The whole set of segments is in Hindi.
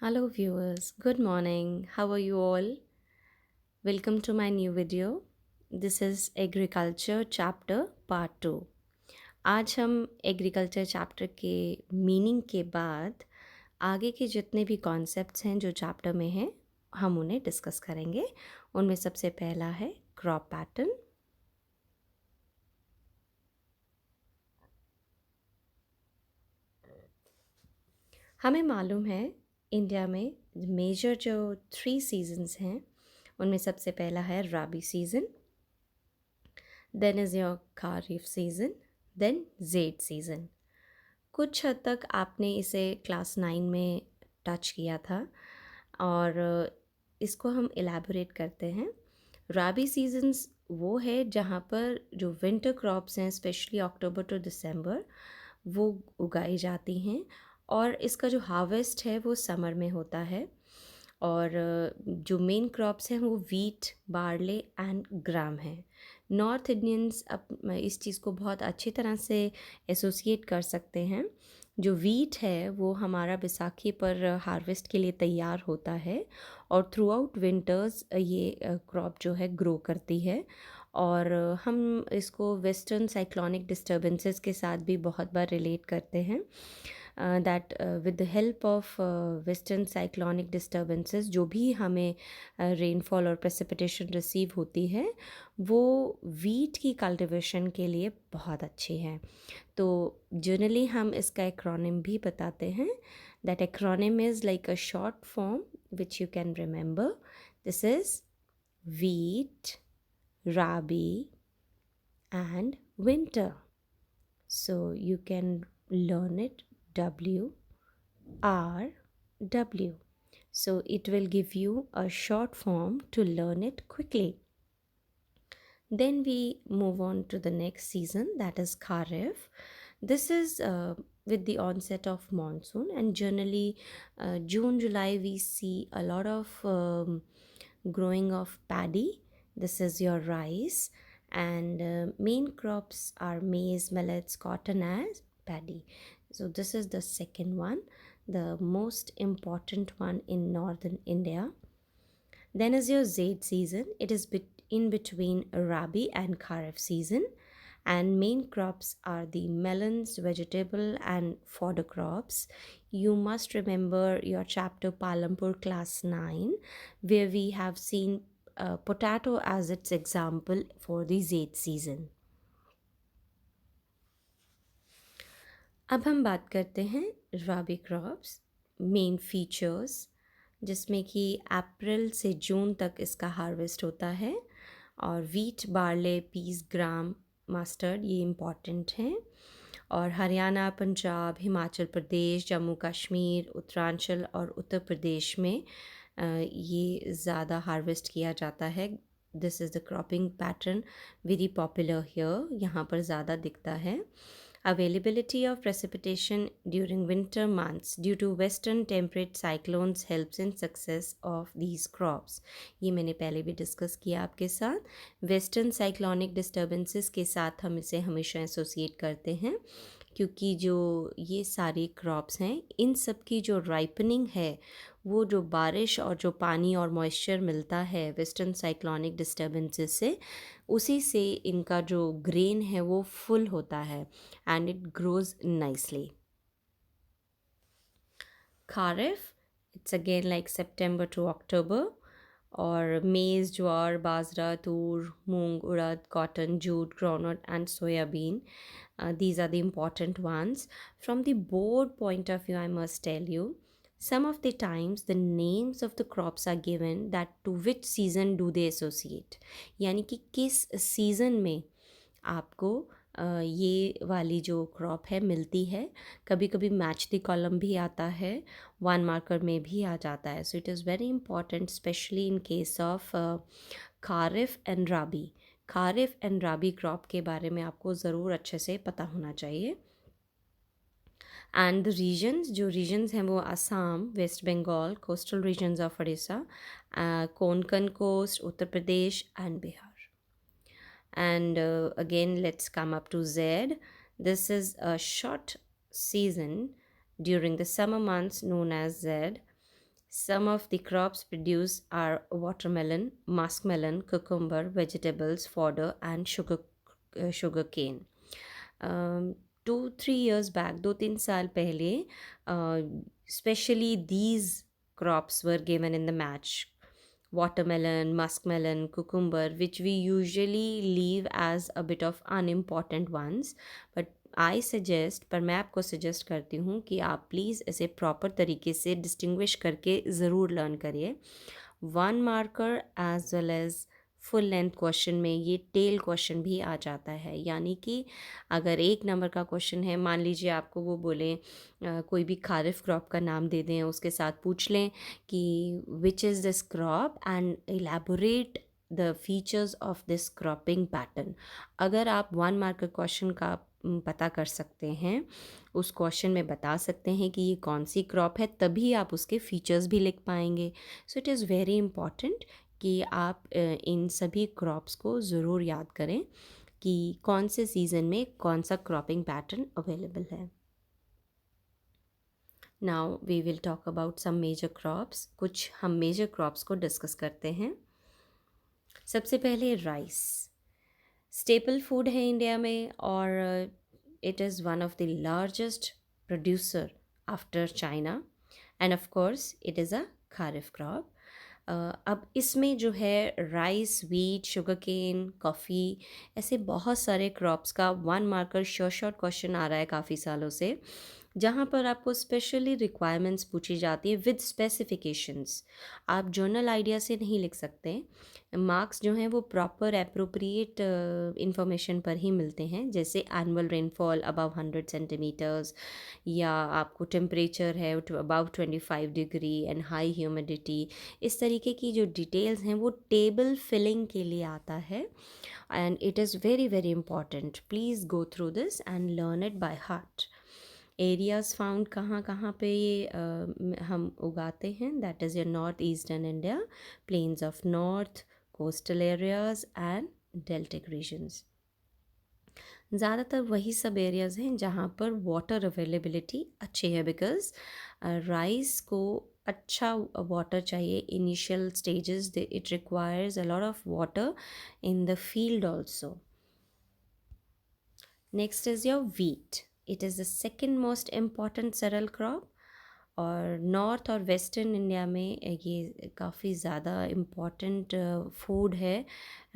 Hello viewers, good morning. How are you all? Welcome to my new video. This is Agriculture Chapter Part 2. आज हम एग्रीकल्चर चैप्टर के मीनिंग के बाद आगे के जितने भी कॉन्सेप्ट्स हैं जो चैप्टर में हैं हम उन्हें डिस्कस करेंगे। उनमें सबसे पहला है क्रॉप पैटर्न। हमें मालूम है इंडिया में मेजर जो 3 सीजन्स हैं उनमें सबसे पहला है rabi season, then is your kharif season, then zaid season. कुछ हद तक आपने इसे क्लास 9 में टच किया था और इसको हम एलैबोरेट करते हैं। राबी सीजन्स वो है जहाँ पर जो विंटर क्रॉप्स हैं स्पेशली अक्टूबर टू दिसंबर वो उगाई जाती हैं और इसका जो हार्वेस्ट है वो समर में होता है। और जो मेन क्रॉप्स हैं वो वीट, बार्ले एंड ग्राम हैं। नॉर्थ इंडियंस अब इस चीज़ को बहुत अच्छी तरह से एसोसिएट कर सकते हैं। जो वीट है वो हमारा बैसाखी पर हार्वेस्ट के लिए तैयार होता है और थ्रू आउट विंटर्स ये क्रॉप जो है ग्रो करती है। और हम इसको वेस्टर्न साइक्लोनिक डिस्टर्बेंसेस के साथ भी बहुत बार रिलेट करते हैं। That with the help of western cyclonic disturbances जो भी हमें रेनफॉल और प्रेसिपिटेशन रिसीव होती है वो वीट की कल्टीवेशन के लिए बहुत अच्छी है। तो जनरली हम इसका एक्रोनिम भी बताते हैं। That acronym is like a short form which you can remember. This is wheat, rabi and winter. So you can learn it W R W. So it will give you a short form to learn it quickly. Then we move on to the next season, that is Kharif. This is with the onset of monsoon, and generally June, July, we see a lot of growing of paddy. This is your rice, and main crops are maize, millets, cotton, as paddy. So, this is the second one, the most important one in northern India. Then is your Zaid season. It is in between Rabi and Kharif season, and main crops are the melons, vegetable, and fodder crops. You must remember your chapter Palampur class 9, where we have seen potato as its example for the Zaid season. अब हम बात करते हैं राबी क्रॉप्स, मेन फीचर्स, जिसमें कि अप्रैल से जून तक इसका हार्वेस्ट होता है। और वीट, बार्ले, पीस, ग्राम, मस्टर्ड ये इम्पॉर्टेंट हैं। और हरियाणा, पंजाब, हिमाचल प्रदेश, जम्मू कश्मीर, उत्तरांचल और उत्तर प्रदेश में ये ज़्यादा हार्वेस्ट किया जाता है। This is the cropping pattern very popular here, यहाँ पर ज़्यादा दिखता है। Availability of precipitation during winter months due to western temperate cyclones helps in success of these crops. ये मैंने पहले भी डिस्कस किया आपके साथ। वेस्टर्न साइक्लोनिक डिस्टर्बेंसेस के साथ हम इसे हमेशा एसोसिएट करते हैं क्योंकि जो ये सारी क्रॉप्स हैं इन सब की जो राइपनिंग है वो जो बारिश और जो पानी और मॉइस्चर मिलता है वेस्टर्न साइक्लोनिक डिस्टर्बेंसेस से, उसी से इनका जो ग्रेन है वो फुल होता है and it grows nicely. Kharif, it's again like September to October, or maize, jowar, bajra, tur, moong, urad, cotton, jute, groundnut, and soybean. These are the important ones. From the board point of view, I must tell you, some of the times the names of the crops are given that to which season do they associate. यानी कि किस season में आपको ये वाली जो क्रॉप है मिलती है। कभी कभी मैच द कॉलम भी आता है, वन मार्कर में भी आ जाता है। So it is very important specially in case of kharif and rabi. Kharif and rabi crop के बारे में आपको ज़रूर अच्छे से पता होना चाहिए। एंड द रीजन्स, जो रीजन्स हैं वो Assam, West Bengal, coastal regions of Orissa, Konkan coast, Uttar Pradesh and Bihar. And again let's come up to Z. This is a short season during the summer months known as Z. Some of the crops produced are watermelon, muskmelon, cucumber, vegetables, fodder, and sugar cane. um, 2-3 years back, 2-3 साल पहले, especially these crops were given in the match: watermelon, muskmelon, cucumber, which we usually leave as a bit of unimportant ones. But I suggest, पर मैं आपको सजेस्ट करती हूँ कि आप प्लीज़ इसे प्रॉपर तरीके से डिस्टिंग्विश करके ज़रूर लर्न करिए. 1 marker as well as full length question में ये टेल क्वेश्चन भी आ जाता है. यानी कि अगर 1 नंबर का क्वेश्चन है, मान लीजिए आपको वो बोलें कोई भी खारिफ क्रॉप का नाम दे दें, उसके साथ पूछ लें कि which is this crop and elaborate the features of this cropping pattern. अगर आप 1 मार्कर क्वेश्चन का पता कर सकते हैं, उस क्वेश्चन में बता सकते हैं कि ये कौन सी क्रॉप है, तभी आप उसके फीचर्स भी लिख पाएंगे. सो इट इज़ वेरी इम्पॉर्टेंट कि आप इन सभी क्रॉप्स को ज़रूर याद करें कि कौन से सीज़न में कौन सा क्रॉपिंग पैटर्न अवेलेबल है. Now we will talk about some major crops. कुछ हम मेजर क्रॉप्स को डिस्कस करते हैं. सबसे पहले राइस. स्टेपल फूड है इंडिया में, और it is one of the largest producer after China, and of course it is a kharif crop. अब इसमें जो है rice, wheat, sugar cane, coffee, ऐसे बहुत सारे क्रॉप्स का 1 मार्कर शॉर्ट क्वेश्चन आ रहा है काफ़ी सालों से, जहाँ पर आपको स्पेशली रिक्वायरमेंट्स पूछी जाती है विद स्पेसिफिकेशंस. आप जर्नल आइडिया से नहीं लिख सकते. मार्क्स जो हैं वो प्रॉपर अप्रोप्रिएट इंफॉर्मेशन पर ही मिलते हैं, जैसे एनुअल रेनफॉल अबव 100 सेंटीमीटर्स, या आपको टेम्परेचर है above 25 degree and high humidity. इस तरीके की जो डिटेल्स हैं वो टेबल फिलिंग के लिए आता है, and it is very very important. Please go through this and learn it by heart. Areas found कहाँ कहाँ पे ये हम उगाते हैं, that is your north eastern India, plains of north, coastal areas and deltaic regions. ज़्यादातर वही सब एरियाज़ हैं जहाँ पर वाटर अवेलेबिलिटी अच्छी है, बिकॉज़ राइस को अच्छा वाटर चाहिए initial stages. It requires a lot of water in the field also. Next is your wheat. It is the second most important cereal crop, और नॉर्थ और वेस्टर्न इंडिया में ये काफ़ी ज़्यादा इम्पॉर्टेंट फूड है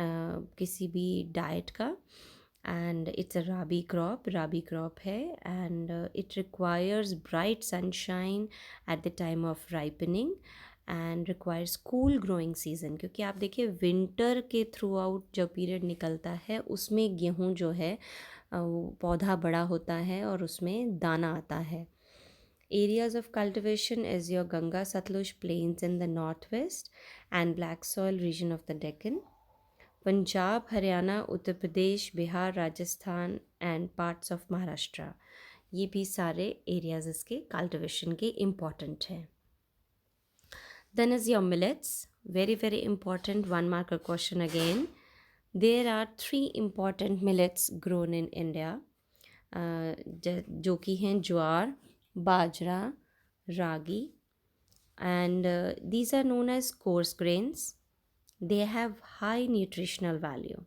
किसी भी डाइट का. And it's a rabi crop है, and it requires bright sunshine at the time of ripening, and requires cool growing season. क्योंकि आप देखिए विंटर के थ्रू आउट जो पीरियड निकलता है उसमें गेहूँ जो है वो पौधा बड़ा होता है और उसमें दाना आता है. Areas of cultivation is your Ganga Satluj plains in the northwest and black soil region of the Deccan. Punjab, Haryana, Uttar Pradesh, Bihar, Rajasthan and parts of Maharashtra. ये भी सारे areas इसके cultivation के important हैं. Then is your millets. Very very important 1 marker question again. There are 3 important millets grown in India, जो कि हैं ज्वार, बाजरा, ragi, and these are known as coarse grains. They have high nutritional value.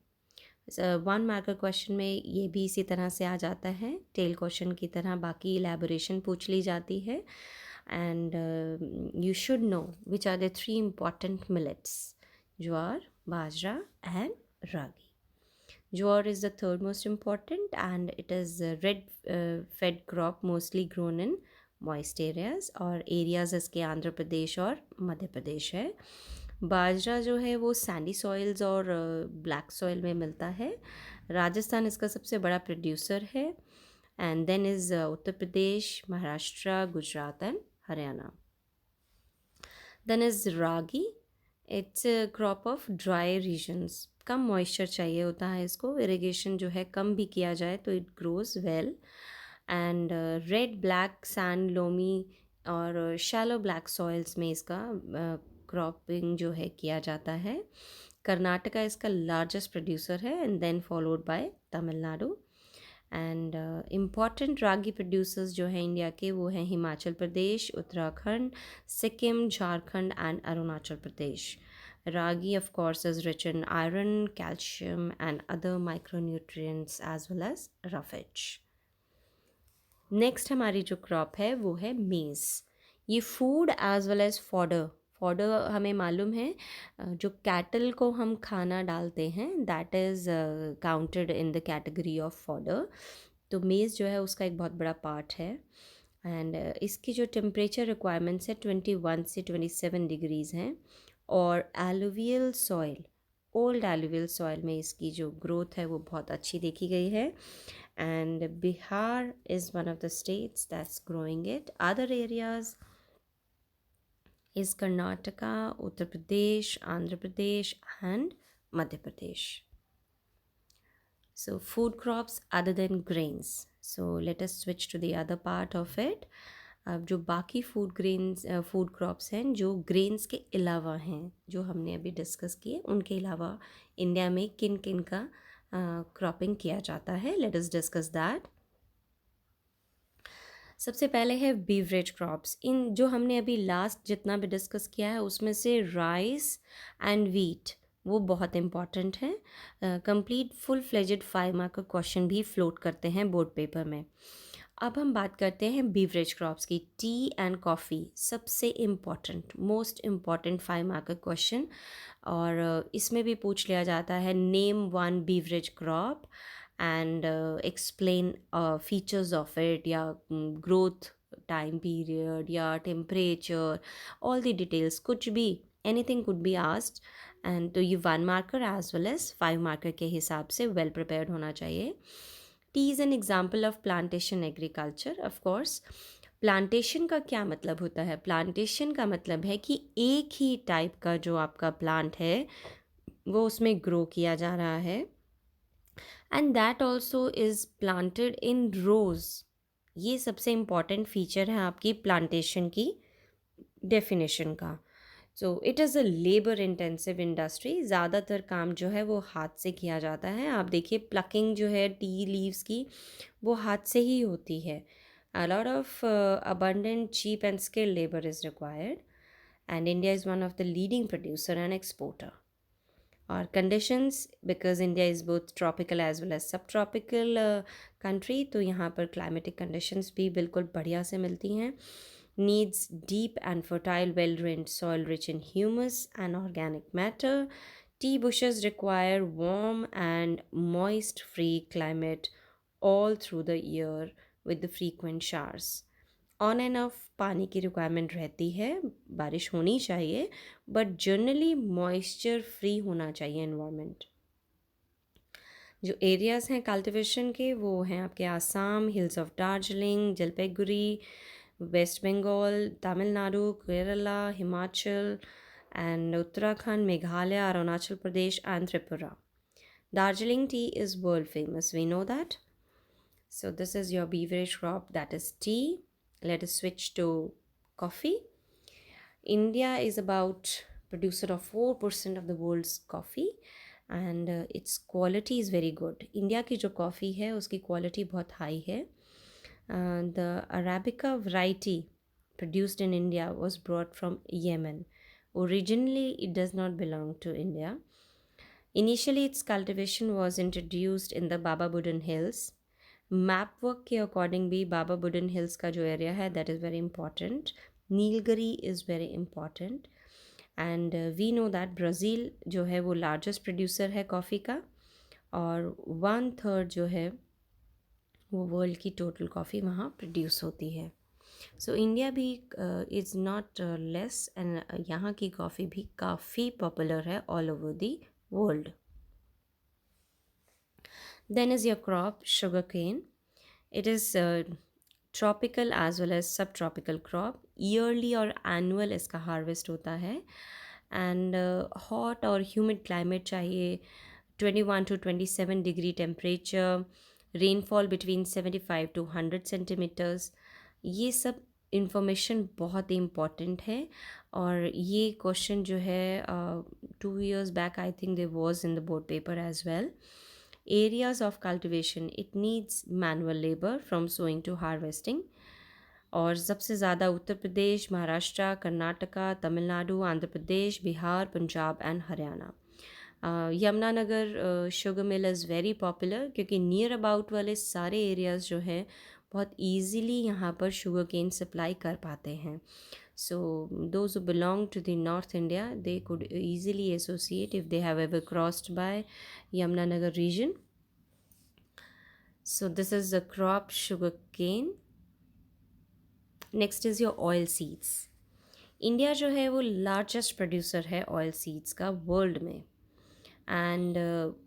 1 marker question में ये भी इसी तरह से आ जाता है, टेल क्वेश्चन की तरह बाकी इलेबोरेशन पूछ ली जाती है. And you should know which are the 3 important millets: jowar, bajra and ragi. Jowar is the third most important, and it is a red fed crop mostly grown in moist areas, और areas इसके आंध्र प्रदेश और मध्य प्रदेश है. बाजरा जो है वो सैंडी सॉइल्स और ब्लैक सॉइल में मिलता है. राजस्थान इसका सबसे बड़ा प्रोड्यूसर है, and then is Uttar Pradesh, Maharashtra, Gujarat and Haryana. Then is ragi. It's a crop of dry regions. कम मॉइस्चर चाहिए होता है इसको, इरिगेशन जो है कम भी किया जाए तो it grows well. And red, black, sand, loamy और शैलो ब्लैक सॉइल्स में इसका क्रॉपिंग जो है किया जाता है. कर्नाटका इसका लार्जेस्ट प्रोड्यूसर है, and then followed by Tamil Nadu. And important ragi producers जो हैं इंडिया के वो हैं Himachal Pradesh, Uttarakhand, Sikkim, Jharkhand and Arunachal Pradesh. Ragi, of course, is rich in iron, calcium, and other micronutrients as well as roughage. Next हमारी जो क्रॉप है वो है मेज़. ये food as well as fodder. Fodder हमें मालूम है जो कैटल को हम खाना डालते हैं that is counted in the category of fodder. तो मेज़ जो है उसका एक बहुत बड़ा पार्ट है. एंड इसकी जो टेम्परेचर रिक्वायरमेंट्स है 21 से 27 डिग्रीज़ हैं. और alluvial soil, old alluvial soil में इसकी जो ग्रोथ है वो बहुत अच्छी देखी गई है. And Bihar is one of the states that's growing it. Other areas is Karnataka, Uttar Pradesh, Andhra Pradesh and Madhya Pradesh. So food crops other than grains. So let us switch to the other part of it. अब जो बाकी फूड क्रॉप्स हैं जो ग्रेन्स के अलावा हैं जो हमने अभी डिस्कस किए, उनके अलावा इंडिया में किन किन का क्रॉपिंग किया जाता है. Let us discuss that. सबसे पहले है बीवरेज क्रॉप्स. इन जो हमने अभी लास्ट जितना भी डिस्कस किया है उसमें से राइस एंड वीट वो बहुत इम्पॉर्टेंट है. कंप्लीट फुल फ्लेजेड 5 मार्क का क्वेश्चन भी फ्लोट करते हैं बोर्ड पेपर में. अब हम बात करते हैं बीवरेज क्रॉप्स की. टी एंड कॉफ़ी सबसे इम्पॉर्टेंट, मोस्ट इम्पॉर्टेंट 5 मार्क का क्वेश्चन. और इसमें भी पूछ लिया जाता है name one beverage crop and explain features of it, या ग्रोथ टाइम पीरियड या टेम्परेचर, ऑल द डिटेल्स, कुछ भी, anything could be asked. And तो ये 1 marker as well as 5 marker के हिसाब से वेल प्रिपेयर्ड होना चाहिए. Tea is an example of plantation agriculture. Of course plantation का क्या मतलब होता है? प्लांटेशन का मतलब है कि एक ही टाइप का जो आपका प्लांट है वो उसमें ग्रो किया जा रहा है. And that also is planted in rows. ये सबसे इम्पॉर्टेंट फीचर है आपकी प्लांटेशन की डेफिनेशन का. सो it is a labour intensive industry. ज़्यादातर काम जो है वो हाथ से किया जाता है. आप देखिए प्लकिंग जो है टी लीव्स की वो हाथ से ही होती है. A lot of abundant, cheap and skilled labor is required, and India is one of the leading producer and exporter. Our conditions, because India is both tropical as well as subtropical country, तो यहाँ पर climatic conditions भी बिल्कुल बढ़िया से मिलती हैं. Needs deep and fertile, well-drained soil rich in humus and organic matter. Tea bushes require warm and moist-free climate all through the year with the frequent showers. On end of पानी की रिक्वायरमेंट रहती है, बारिश होनी चाहिए, बट जनरली मॉइस्चर फ्री होना चाहिए एनवायरनमेंट. जो एरियाज़ हैं कल्टिवेशन के वो हैं आपके Assam, hills of Darjeeling, Jalpaiguri, West Bengal, Tamil Nadu, Kerala, Himachal and Uttarakhand, Meghalaya, Arunachal Pradesh and Tripura. Darjeeling tea is world famous, we know that. So this is your beverage crop, that is tea. Let us switch to coffee. India is about producer of 4% of the world's coffee and its quality is very good. India की जो coffee है उसकी quality बहुत high है. The Arabica variety produced in India was brought from Yemen. Originally it does not belong to India. Initially its cultivation was introduced in the Baba Budan Hills. Map work के अकॉर्डिंग भी बाबा बुडन हिल्स का जो एरिया है that is very important. Nilgiri is very important. And we know that Brazil जो है वो लार्जेस्ट प्रोड्यूसर है कॉफ़ी का और 1/3 जो है वो वर्ल्ड की टोटल कॉफ़ी वहाँ प्रोड्यूस होती है. सो इंडिया भी इज़ नॉट लेस एंड यहाँ की कॉफ़ी भी काफ़ी पॉपुलर है all over the world. Then is your crop sugarcane. It is tropical as well as subtropical crop. Yearly और annual इसका harvest होता है and hot और humid climate चाहिए. 21 to 27 degree temperature, rainfall between 75 to 100 centimeters. ये सब इंफॉर्मेशन बहुत ही इम्पॉर्टेंट है और ये क्वेश्चन जो है 2 years back I think there was in the board paper as well. Areas of cultivation, it needs manual labor from sowing to harvesting. और सबसे ज़्यादा उत्तर Pradesh, Maharashtra, Karnataka, Tamil Nadu, Andhra Pradesh, Bihar, Punjab and Haryana. Yamunanagar sugar mill is very popular क्योंकि नियर अबाउट वाले सारे एरियाज़ जो हैं बहुत ईजीली यहाँ पर शुगर केन सप्लाई कर पाते हैं. So those who belong to the North India, they could easily associate if they have ever crossed by Yamunanagar region. So this is the crop sugar cane. Next is your oil seeds. India जो है वो लार्जेस्ट प्रोड्यूसर है ऑयल सीड्स का वर्ल्ड में. एंड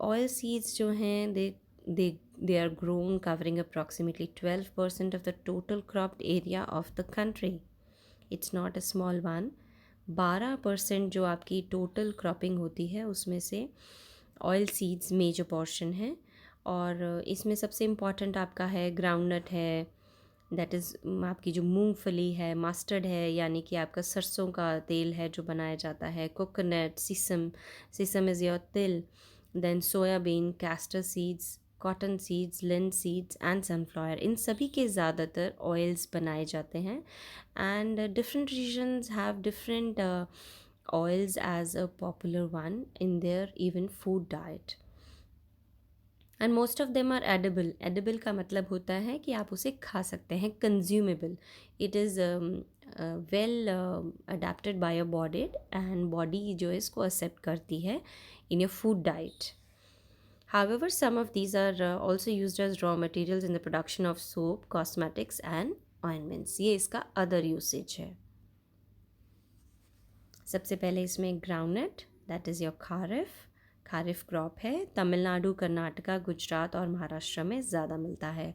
ऑयल सीड्स जो हैं they are grown covering approximately 12% of the total cropped area of the country. It's not a small one. 12% जो आपकी टोटल क्रॉपिंग होती है उसमें से ऑयल सीड्स मेजर पोर्शन है. और इसमें सबसे इम्पॉर्टेंट आपका है ग्राउंडनट है, दैट इज़ आपकी जो मूंगफली है, मस्टर्ड है यानी कि आपका सरसों का तेल है जो बनाया जाता है, coconut, sesame is your til, then soybean, castor seeds, cotton seeds, linseeds and sunflower. इन सभी के ज़्यादातर ऑयल्स बनाए जाते हैं. And different regions have different oils as a popular one in their even food diet. And most of them are edible. Edible का मतलब होता है कि आप उसे खा सकते हैं, consumable. It is well adapted by your body and body जो है इसको एक्सेप्ट करती है in your food diet. However, some of these are also used as raw materials in the production of soap, cosmetics and ointments. ये इसका other usage है. सबसे पहले इसमें groundnut, that is your kharif crop है. तमिलनाडु, कर्नाटका, गुजरात और महाराष्ट्र में ज़्यादा मिलता है.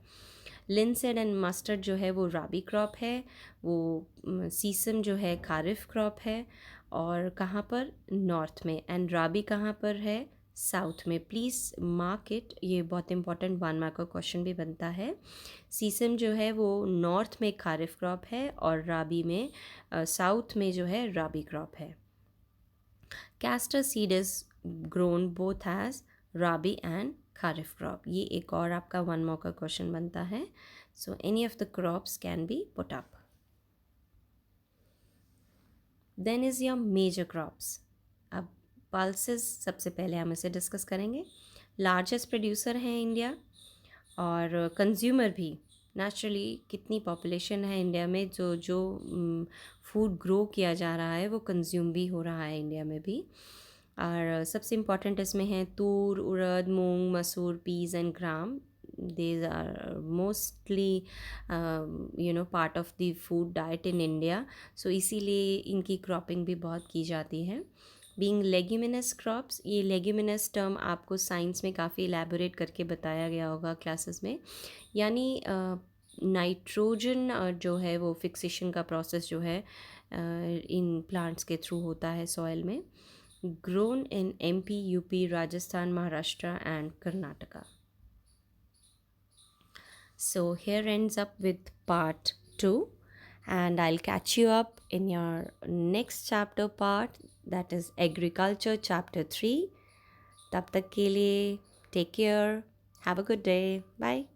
लिंसेड एंड मस्टर्ड जो है वो राबी क्रॉप है. वो सीसम जो है खारिफ क्रॉप है. और कहाँ पर? नॉर्थ में. एंड राबी कहाँ पर है? साउथ में. प्लीज़ मार्क इट, ये बहुत इंपॉर्टेंट 1 मार्क का क्वेश्चन भी बनता है. सीसम जो है वो नॉर्थ में खारिफ क्रॉप है और राबी में साउथ में जो है राबी क्रॉप है. Castor seed is grown both as rabi and kharif crop. ये एक और आपका 1 मार्क का क्वेश्चन बनता है. So any of the crops can be put up. Then is your major crops. अब पल्सेस सबसे पहले हम इसे डिस्कस करेंगे. लार्जेस्ट प्रोड्यूसर हैं इंडिया और कंज्यूमर भी. नेचुरली कितनी पॉपुलेशन है इंडिया में, जो फूड ग्रो किया जा रहा है वो कंज्यूम भी हो रहा है इंडिया में भी. और सबसे इम्पॉर्टेंट इसमें है तूर, urad, moong, masoor, peas and gram. These are mostly part of the food diet in India. So इसीलिए इनकी क्रॉपिंग भी बहुत की जाती है. बीइंग लेग्यूमिनस क्रॉप्स, ये लेग्यूमिनस टर्म आपको साइंस में काफ़ी एलैबोरेट करके बताया गया होगा क्लासेस में. यानी नाइट्रोजन जो है वो फिक्सेशन का प्रोसेस जो है इन प्लांट्स के थ्रू होता है सॉइल में. Grown in MP, UP, Rajasthan, Maharashtra and Karnataka. So here ends up with part 2 and I'll catch you up in your next chapter part, that is agriculture chapter 3. तब तक के लिए take care, have a good day, bye.